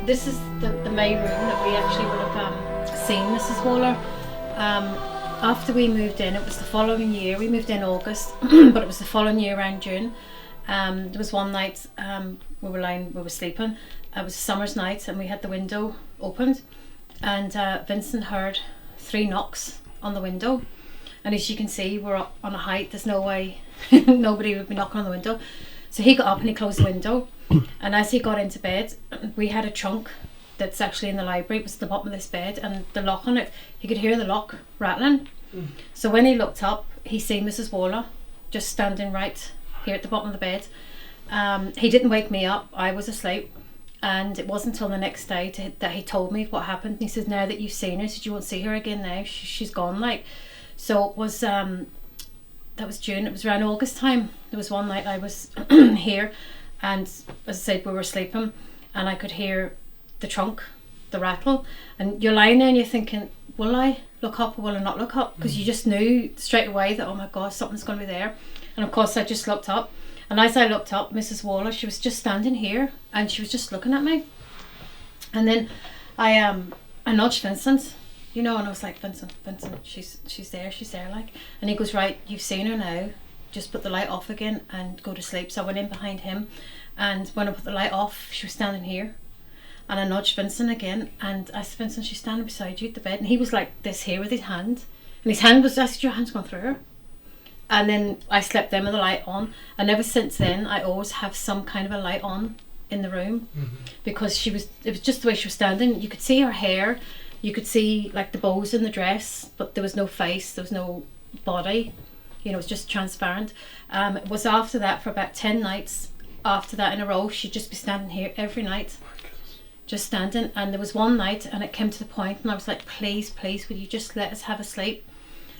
this is the main room that we actually would have seen Mrs. Waller. After we moved in, it was the following year. We moved in August, but it was the following year around June. There was one night we were sleeping. It was a summer's night, and we had the window opened, and Vincent heard 3 knocks on the window. And as you can see, we're up on a height. There's no way nobody would be knocking on the window. So he got up and he closed the window. And as he got into bed, we had a trunk that's actually in the library. It was at the bottom of this bed, and the lock on it, he could hear the lock rattling. So when he looked up, he seen Mrs. Waller just standing right here at the bottom of the bed. He didn't wake me up. I was asleep. And it wasn't until the next day that he told me what happened. And he says, now that you've seen her, he said, you won't see her again now. She's gone. Like, so it was, that was June. It was around August time. There was one night I was here, and as I said, we were sleeping, and I could hear the trunk, the rattle. And you're lying there and you're thinking, will I look up or will I not look up? Because you just knew straight away that, oh my God, something's going to be there. And of course I just looked up. And as I looked up, Mrs. Waller, she was just standing here, and she was just looking at me. And then I nudged Vincent, you know, and I was like, Vincent, she's there, like. And he goes, right, you've seen her now, just put the light off again and go to sleep. So I went in behind him, and when I put the light off, she was standing here. And I nudged Vincent again, and I said, Vincent, she's standing beside you at the bed. And he was like this here with his hand, and his hand was, I said, your hand's gone through her. And then I slept then with the light on, and ever since then I always have some kind of a light on in the room, because it was just the way she was standing. You could see her hair, you could see like the bows in the dress, but there was no face, there was no body, you know, it was just transparent. It was after that, for about 10 nights after that in a row, she'd just be standing here every night, just standing. And there was one night, and it came to the point, and I was like, please will you just let us have a sleep?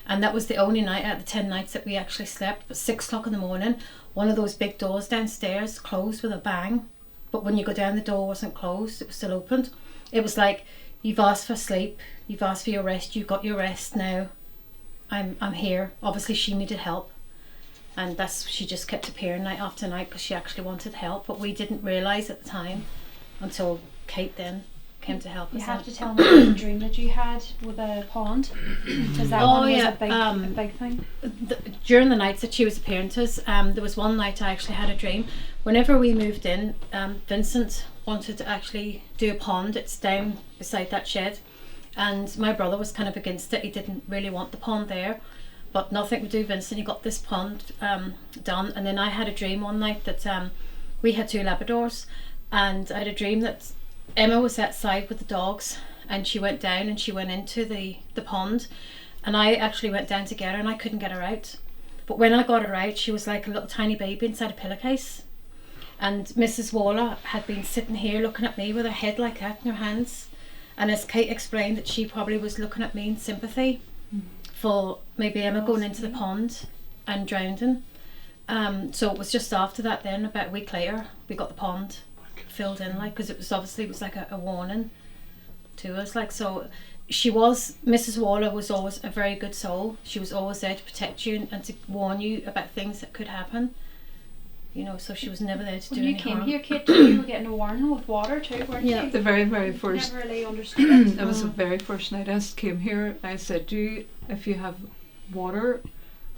And that was the only night out of the 10 nights that we actually slept. But 6 o'clock in the morning, one of those big doors downstairs closed with a bang. But when you go down, the door wasn't closed, it was still opened. It was like, you've asked for sleep, you've asked for your rest, you've got your rest now. I'm here. Obviously she needed help. And she just kept appearing night after night because she actually wanted help. But we didn't realise at the time until Kate then came to help us. You have to tell me the dream that you had with a pond, because that one was a big thing. During the nights that she was appearing to us, there was one night I actually had a dream. Whenever we moved in, Vincent wanted to actually do a pond. It's down beside that shed, and my brother was kind of against it. He didn't really want the pond there, but nothing would do Vincent. He got this pond done. And then I had a dream one night that we had 2 Labradors, and I had a dream that Emma was outside with the dogs, and she went down and she went into the pond, and I actually went down to get her, and I couldn't get her out. But when I got her out, she was like a little tiny baby inside a pillowcase. And Mrs. Waller had been sitting here looking at me with her head like that in her hands. And as Kate explained, that she probably was looking at me in sympathy for maybe Emma going into the pond and drowning. So it was just after that then, about a week later, we got the pond filled in, like, because it was like a warning to us, like. So Mrs. Waller was always a very good soul. She was always there to protect you and to warn you about things that could happen, you know. So she was never there to do any harm. When you came here, Kate, you were getting a warning with water too, weren't you? The very first. Never really understood it. It was the very first night I came here. I said, if you have water,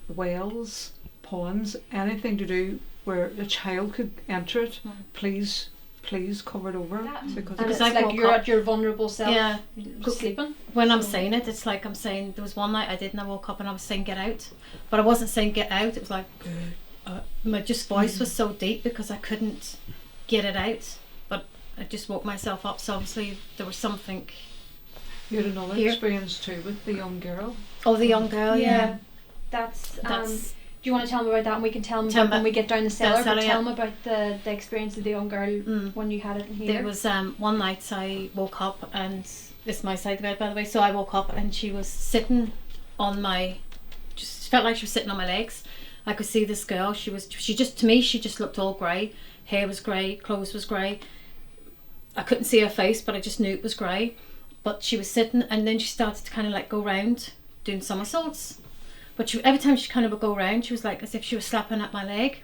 wells, ponds, anything to do where a child could enter it, please cover it over. Because it's like you're at your vulnerable self, sleeping. When I'm saying it, it's like I'm saying, there was one night I did, and I woke up and I was saying get out, but I wasn't saying get out. It was like my voice was so deep because I couldn't get it out, but I just woke myself up. So obviously there was something. You had another experience too with the young girl. Oh, the young girl, yeah. That's do you want to tell me about that, and we can tell them when we get down the cellar, but tell them about the experience of the young girl when you had it in here. There was one night I woke up, and this is my side of the bed, by the way, so I woke up and she was sitting on just felt like she was sitting on my legs. I could see this girl, she just looked all grey. Hair was grey, clothes was grey. I couldn't see her face, but I just knew it was grey. But she was sitting, and then she started to kind of like go round doing somersaults. But every time she kind of would go around, she was like as if she was slapping at my leg.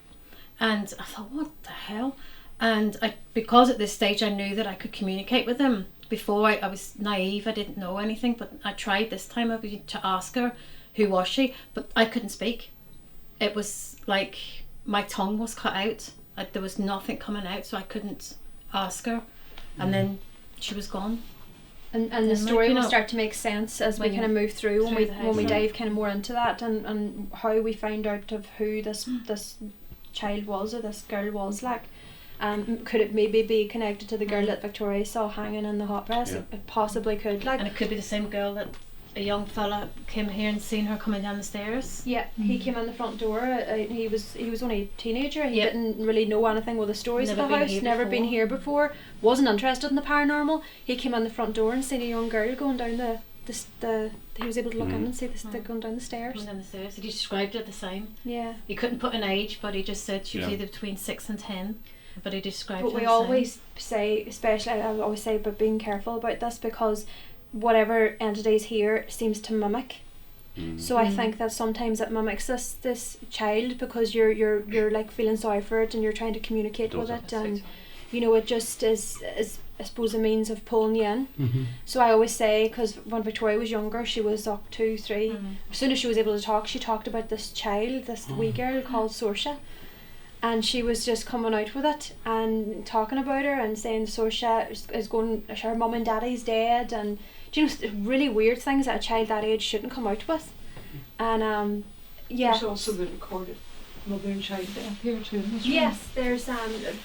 And I thought, what the hell? And because at this stage I knew that I could communicate with him. Before I was naive, I didn't know anything, but I tried this time to ask her who was she, but I couldn't speak. It was like my tongue was cut out. There was nothing coming out, so I couldn't ask her. And then she was gone. And the story will start to make sense as we kind of move through when we dive kind of more into that and how we find out of who this child was or this girl was like. Could it maybe be connected to the girl that Victoria saw hanging in the hot press? It possibly could. Like, and it could be the same girl that a young fella came here and seen her coming down the stairs. Yeah, he came in the front door. He was only a teenager. He didn't really know anything with the stories of the house. Never been here before. Wasn't interested in the paranormal. He came in the front door and seen a young girl going down the he was able to look in and see the going down the stairs. Going down the stairs. He described it the same. Yeah. He couldn't put an age, but he just said she was either between 6 and 10. But he described it. But we always say, especially I always say, but being careful about this because whatever entities here seems to mimic. So I think that sometimes it mimics this child because you're like feeling sorry for it and you're trying to communicate with it, and you know it just is I suppose a means of pulling you in. So I always say, because when Victoria was younger, she was 2, 3. As soon as she was able to talk, she talked about this child, this wee girl called Saoirse. And she was just coming out with it and talking about her and saying Saoirse is going, her mum and daddy's dead, and you know, really weird things that a child that age shouldn't come out with. And there's also the recorded mother and child death here too in this room. Yes, there's a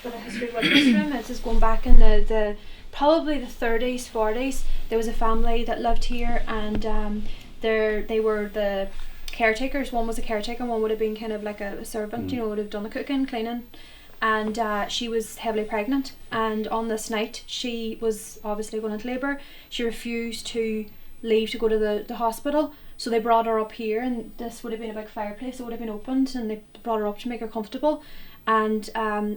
bit of history with this room. This is going back in the probably the 30s, 40s. There was a family that lived here, and they were the caretakers. One was a caretaker, one would have been kind of like a servant, you know, would have done the cooking, cleaning, and she was heavily pregnant, and on this night she was obviously going into labour. She refused to leave to go to the hospital, so they brought her up here, and this would have been a big fireplace that would have been opened, and they brought her up to make her comfortable, and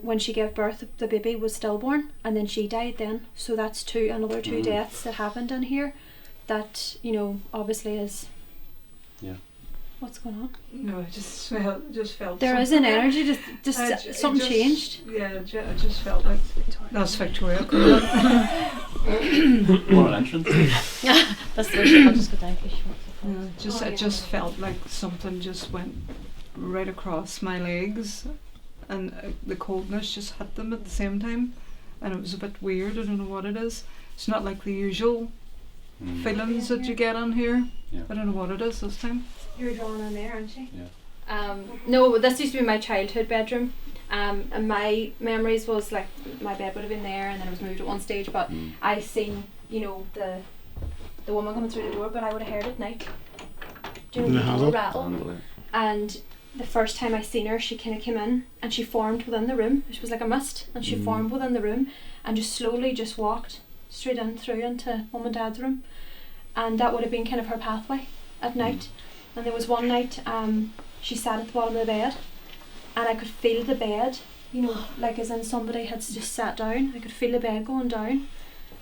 when she gave birth the baby was stillborn, and then she died then. So that's another two deaths that happened in here that, you know, obviously is what's going on? No, I just felt there is an energy, just something changed. Yeah, I just felt like that's Victoria. What an entrance. That's the I'll just go down I just felt like something just went right across my legs, and the coldness just hit them at the same time, and it was a bit weird. I don't know what it is. It's not like the usual feelings that you get on here. Yeah. I don't know what it is this time. You're drawn in there, aren't you? Yeah. No, this used to be my childhood bedroom. And my memories was like my bed would have been there, and then it was moved at one stage. But I seen, you know, the woman coming through the door, but I would have heard it at night. Do you know the rattle? And the first time I seen her, she kind of came in and she formed within the room. She was like a mist, and she formed within the room and just slowly just walked straight in through into Mum and Dad's room, and that would have been kind of her pathway at night. And there was one night she sat at the bottom of the bed, and I could feel the bed, you know, like as in somebody had just sat down. I could feel the bed going down,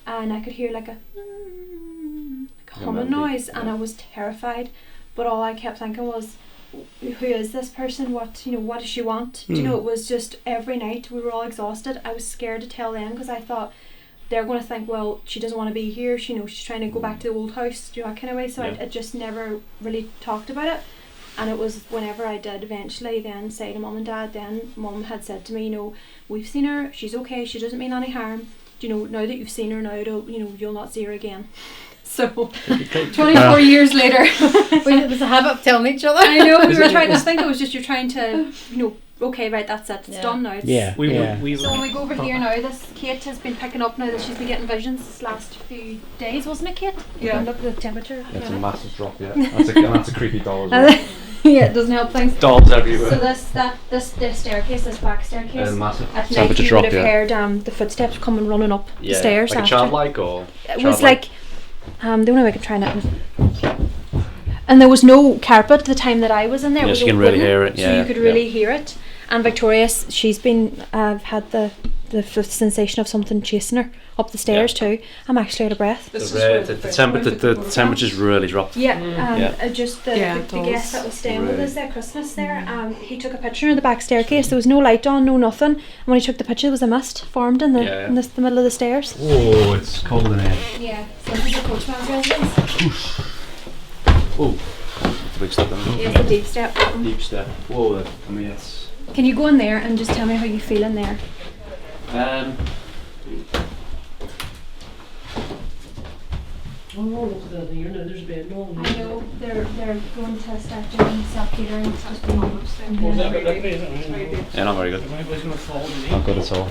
and I could hear like a humming noise, and I was terrified. But all I kept thinking was, who is this person? What does she want? You know, it was just every night we were all exhausted. I was scared to tell them because I thought they're going to think, well, she doesn't want to be here. She knows she's trying to go back to the old house, you know, that kind of way. So I just never really talked about it. And it was whenever I did eventually then say to Mum and Dad, then Mum had said to me, you know, we've seen her, she's okay, she doesn't mean any harm. You know, now that you've seen her now, you'll not see her again. So 24 years later, it was a habit of telling each other. I know, we were trying to think it was just you're trying to, you know, okay, right, that's it, it's done now. So when we go over here now, this Kate has been picking up now that she's been getting visions this last few days, wasn't it, Kate? Yeah. Look at the temperature. It's a massive drop, that's a creepy doll as well. Yeah, it doesn't help things. Dolls everywhere. So this staircase, this back staircase, massive at temperature night you drop, would have heard the footsteps coming running up the stairs. Like a childlike or? It was like, the only way I could try that. And there was no carpet the time that I was in there. Yeah, it was you can really hear it. So you could really hear it. And Victoria, she's been had the the sensation of something chasing her up the stairs too. I'm actually out of breath. The temperature's really dropped. Just the guest that was staying with us at Christmas there, he took a picture of the back staircase. There was no light on, no nothing, and when he took the picture there was a mist formed in the middle of the stairs. Oh, it's cold in here. Yeah, so this is a coachman's residence. Oh, it's a big step down. It's a deep step. Deep step. Whoa, I mean it's... Can you go in there and just tell me how you feel in there? Oh, look at that here now, there's a bed now. I know, they're going to start doing self-catering. It's just been Yeah, not very good. Not good at all.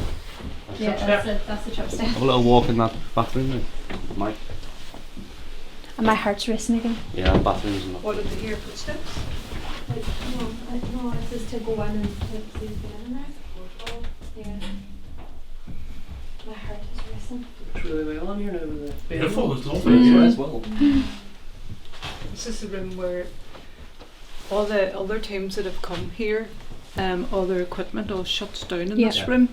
Yeah, that's the trip step. Have a little walk in that bathroom then, Mike. And my heart's racing again. Yeah, bathrooms and that. What did they hear footsteps? No, this is to go in and to see the bed in there. Yeah. My heart is racing. It's really well on here now with the bed. Beautiful, it's lovely As well. This is the room where all the other teams that have come here, all their equipment all shuts down in this room.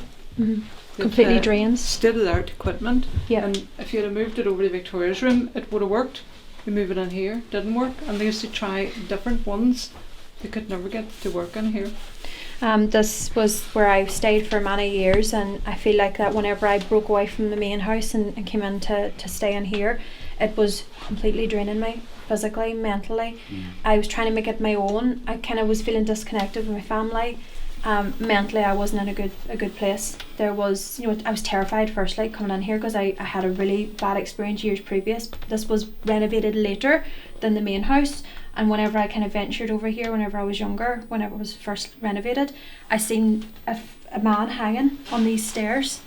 Completely drains. State-of-the-art equipment. Yeah. And if you'd have moved it over to Victoria's room, it would have worked. You move it in here, didn't work. And they used to try different ones. They could never get to work in here. This was where I stayed for many years, and I feel like that whenever I broke away from the main house and came in to stay in here, it was completely draining me physically, mentally. I was trying to make it my own. I kind of was feeling disconnected with my family. Mentally, I wasn't in a good place. There was, I was terrified firstly coming in here because I had a really bad experience years previous. This was renovated later than the main house, and whenever I kind of ventured over here, whenever I was younger, whenever it was first renovated, I seen a man hanging on these stairs,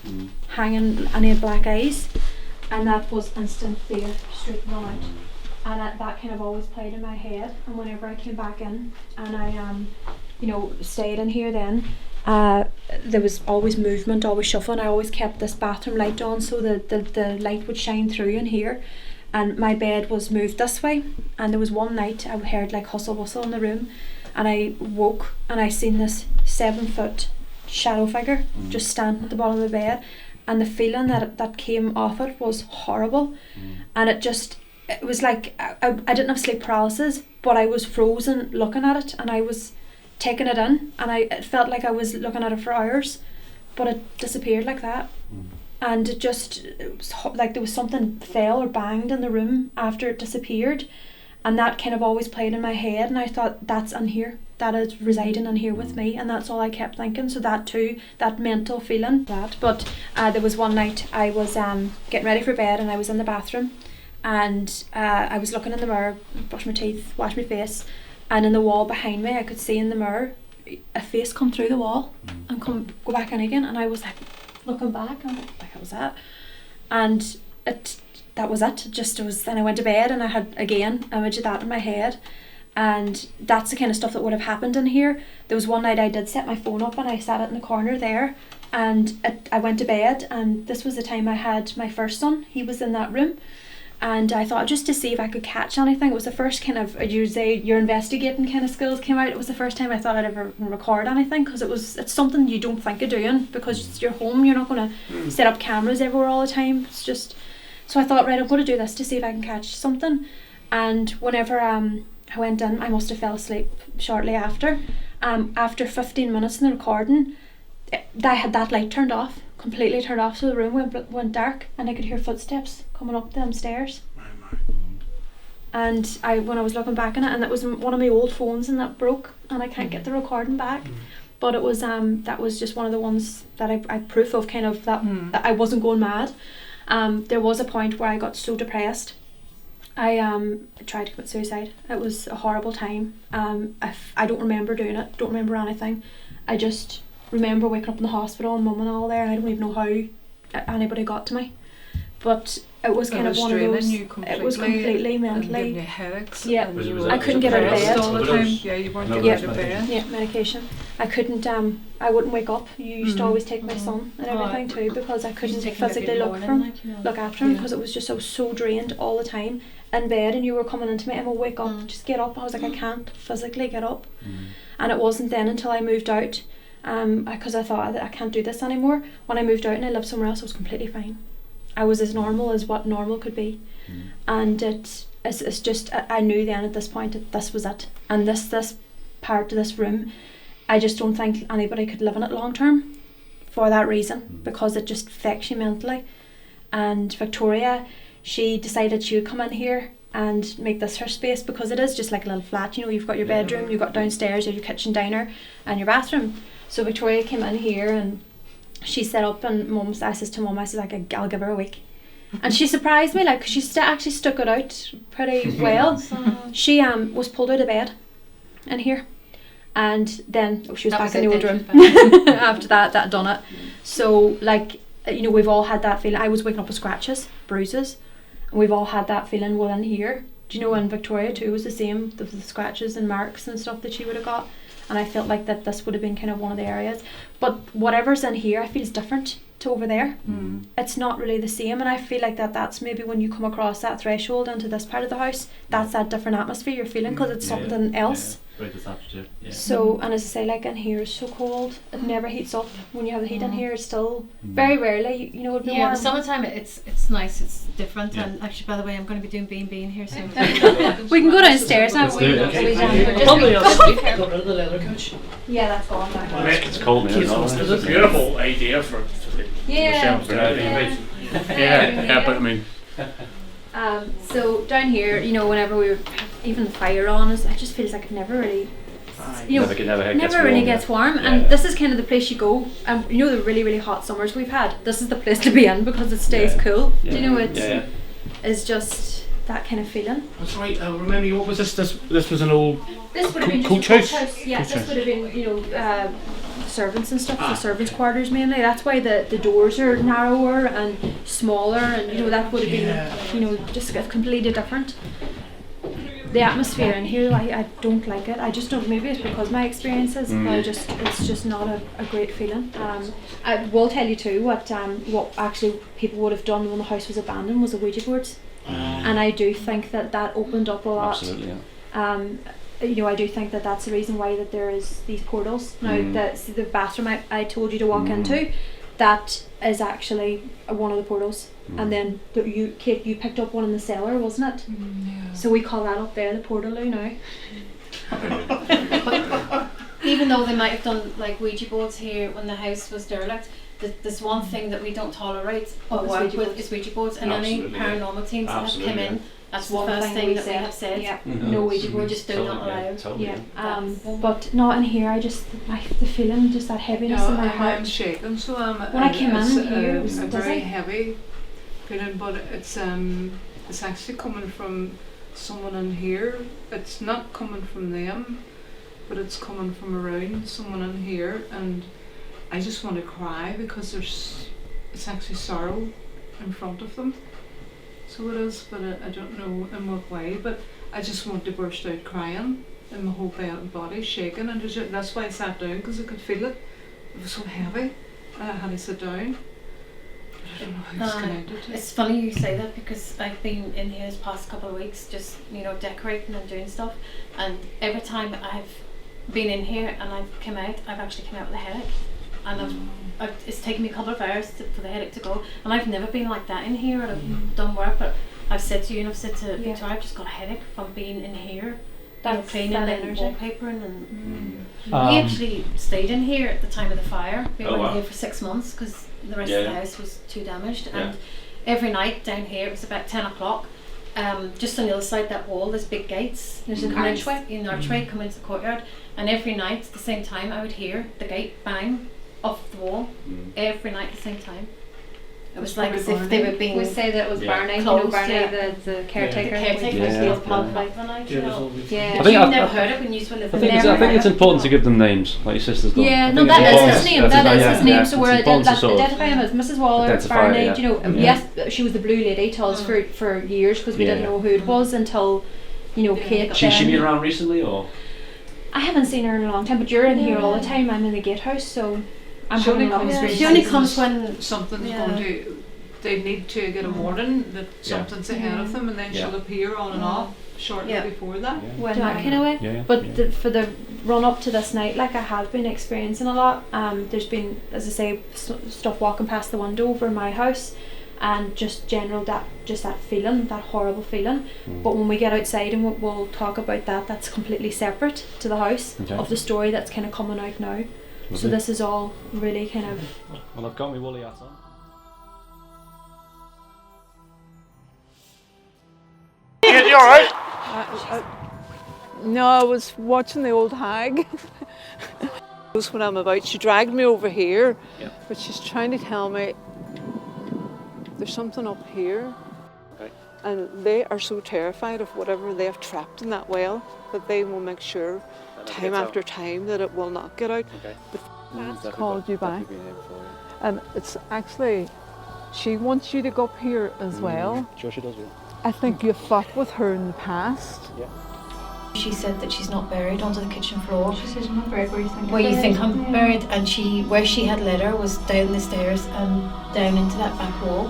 hanging, and he had black eyes, and that was instant fear straight from out. And that kind of always played in my head. And whenever I came back in and I stayed in here then, there was always movement, always shuffling. I always kept this bathroom light on so the light would shine through in here. And my bed was moved this way, and there was one night I heard like hustle bustle in the room, and I woke and I seen this 7-foot shadow figure just standing at the bottom of the bed, and the feeling that came off it was horrible. And it was like I didn't have sleep paralysis, but I was frozen looking at it, and I was taking it in, and it felt like I was looking at it for hours, but it disappeared like that. And it was like there was something fell or banged in the room after it disappeared, and that kind of always played in my head, and I thought, that's in here, that is residing in here with me, and that's all I kept thinking. So that too, that mental feeling, but there was one night I was getting ready for bed, and I was in the bathroom, and I was looking in the mirror, brush my teeth, wash my face, and in the wall behind me I could see in the mirror a face come through the wall and go back in again, and I was like looking back, and like, what was that? And that was it. Then I went to bed, and I had again an image of that in my head, and that's the kind of stuff that would have happened in here. There was one night I did set my phone up, and I sat it in the corner there, and I went to bed, and this was the time I had my first son. He was in that room, and I thought, just to see if I could catch anything. It was the first kind of, you say, your investigating kind of skills came out. It was the first time I thought I'd ever record anything, because it's something you don't think of doing, because you're home, you're not going to set up cameras everywhere all the time. It's just, so I thought, right, I'm going to do this to see if I can catch something. And whenever I went in, I must have fell asleep shortly after. After 15 minutes in the recording, I had that light turned off, completely turned off, so the room went dark, and I could hear footsteps coming up them stairs. And when I was looking back on it, and it was one of my old phones, and that broke, and I can't get the recording back. But it was that was just one of the ones that I proof of, kind of that I wasn't going mad. There was a point where I got so depressed, I tried to commit suicide. It was a horrible time. I don't remember doing it, don't remember anything. I just remember waking up in the hospital and mum and all there, and I don't even know how anybody got to me. But it was kind of one of those. It was completely mentally. Giving you headaches. Yeah, I couldn't get out of bed all the time. Yeah, you weren't getting out of bed. Yeah, medication. I couldn't. I wouldn't wake up. You used to always take my son and everything too, because I couldn't physically look after him, because it was just so drained all the time in bed, and you were coming into me, Emma, wake up, just get up. I was like, I can't physically get up. And it wasn't then until I moved out because I thought I can't do this anymore. When I moved out and I lived somewhere else, I was completely fine. I was as normal as what normal could be. And it's just, I knew then at this point that this was it. And this part of this room, I just don't think anybody could live in it long term for that reason, because it just affects you mentally. And Victoria, she decided she would come in here and make this her space, because it is just like a little flat, you know, you've got your bedroom, you've got downstairs, you have your kitchen, diner and your bathroom. So Victoria came in here and she set up, and I says to Mum, I says, like, I'll give her a week. And she surprised me, like, 'cause she actually stuck it out pretty well. She was pulled out of bed in here, and then she was That back was in the it, old then room. she was back. After that done it. So, like, you know, we've all had that feeling. I was waking up with scratches, bruises, and we've all had that feeling within here. Do you know, and Victoria too was the same, the scratches and marks and stuff that she would have got. And I felt like that this would have been kind of one of the areas. But whatever's in here, I feel is different to over there. It's not really the same, and I feel like that's maybe when you come across that threshold into this part of the house, that's that different atmosphere you're feeling, because it's something else. Right, attached to it. Yeah. So, and as I say, like, in here is so cold, it never heats up. When you have the heat in here, it's still very rarely, you know, it'll be Yeah, warm. summertime it's nice, it's different. Yeah. And actually, by the way, I'm going to be doing B&B in here soon. We can go downstairs now. Let's do it. Are we down here? Just Probably be- got rid of the leather couch. Yeah, that's gone now. It's cold now. It's a beautiful idea for Yeah. yeah, but I mean, So down here, you know, whenever we were even the fire on, I just feels like it never really, you know, never really gets warm. And this is kind of the place you go. And you know, the really, really hot summers we've had, this is the place to be in, because it stays cool. Do you know, it's just that kind of feeling. that's right. I remember, what was this? This was an old. This would have been Coach just a house? coach house. Yeah, Coach this house. would have been, you know, servants and stuff, the servants' quarters mainly. That's why the doors are narrower and smaller, and you know, that would have been, you know, just completely different. The atmosphere in here, I don't like it. I just don't. Maybe it's because my experiences, but it's just not a great feeling. I will tell you too what actually people would have done when the house was abandoned was the Ouija boards, and I do think that opened up a lot. Absolutely, yeah. You know, I do think that's the reason why that there is these portals. Now, the bathroom I told you to walk into, that is actually one of the portals. And then Kate, you picked up one in the cellar, wasn't it? Yeah. So we call that up there the portaloo now. But even though they might have done like Ouija boards here when the house was derelict, there's one thing that we don't tolerate or It's work Ouija with boards. is Ouija boards, and any Absolutely. paranormal teams that have come Absolutely, in, that's the One first thing that we said. have said. Yeah. No Ouija We boards. just do not allow. Totally, Yeah. But not in here. I just the feeling, just that heaviness in my I'm heart. shaking, so I'm. When I came it's, in here, it was a very dizzy. heavy feeling, but it's actually coming from someone in here. It's not coming from them, but it's coming from around someone in here, and I just want to cry because it's actually sorrow in front of them. So it is, but I don't know in what way, but I just want to burst out crying and my whole body shaking, and that's why I sat down, because I could feel it. It was so heavy and I had to sit down. I don't know who it's connected to. It's funny you say that, because I've been in here this past couple of weeks just, you know, decorating and doing stuff, and every time I've been in here and I've come out, I've actually come out with a headache, and it's taken me a couple of hours for the headache to go, and I've never been like that in here, and I've done work, but I've said to you and I've said to Victoria, I've just got a headache from being in here. That's Cleaning that and energy. wallpapering, and we actually stayed in here at the time of the fire. We were in here for 6 months because the rest of the house was too damaged. And every night down here, it was about 10 o'clock. Just on the other side of that wall, there's big gates. There's an archway. archway. An archway come into the courtyard, and every night at the same time, I would hear the gate bang off the wall. Every night at the same time. It was like as if they were being We say that it was Yeah. Barney, you know, Closed, Barney, yeah. the caretaker. Yeah. was called Pub the night, you know. Yeah. I think You I- never heard it when you were living I think it's important to give them names, like your sister's done. Yeah, I no, think that it's is important. his name. That's That is yeah, his name. yeah, So it's we're important to sort of identify him as Mrs. Waller, identify Barney. it, yeah. You know, Yeah. yes, she was the Blue Lady to us for years, because we didn't Yeah. know who it was until, you know, Kate. She been around recently, or? I haven't seen her in a long time, but you're in here all the time. I'm in the gatehouse, so I'm She only having a comes long when She only comes when something's Yeah. going to. They need to get a warning that something's ahead of them, and then she'll appear on and off shortly Yeah. before that. when that kind of way. Yeah. But for the run up to this night, like I had been experiencing a lot. There's been, as I say, stuff walking past the window over my house, and just that feeling, that horrible feeling. But when we get outside and we'll talk about that, that's completely separate to the house of the story that's kind of coming out now. So this is all really kind of. Well, I've got my woolly hat on. Yeah, you alright? No, I was watching the old hag. When I'm about, she dragged me over here, but she's trying to tell me there's something up here. Okay. And they are so terrified of whatever they have trapped in that well that they will make sure time after time that it will not get out. Okay. But called you back. And it's actually, she wants you to go up here as well. Sure she does, yeah. I think you've fought with her in the past. Yeah. She said that she's not buried under the kitchen floor. She says, "I'm not buried where you think." Where you think I'm buried, and where she had led her was down the stairs and down into that back wall.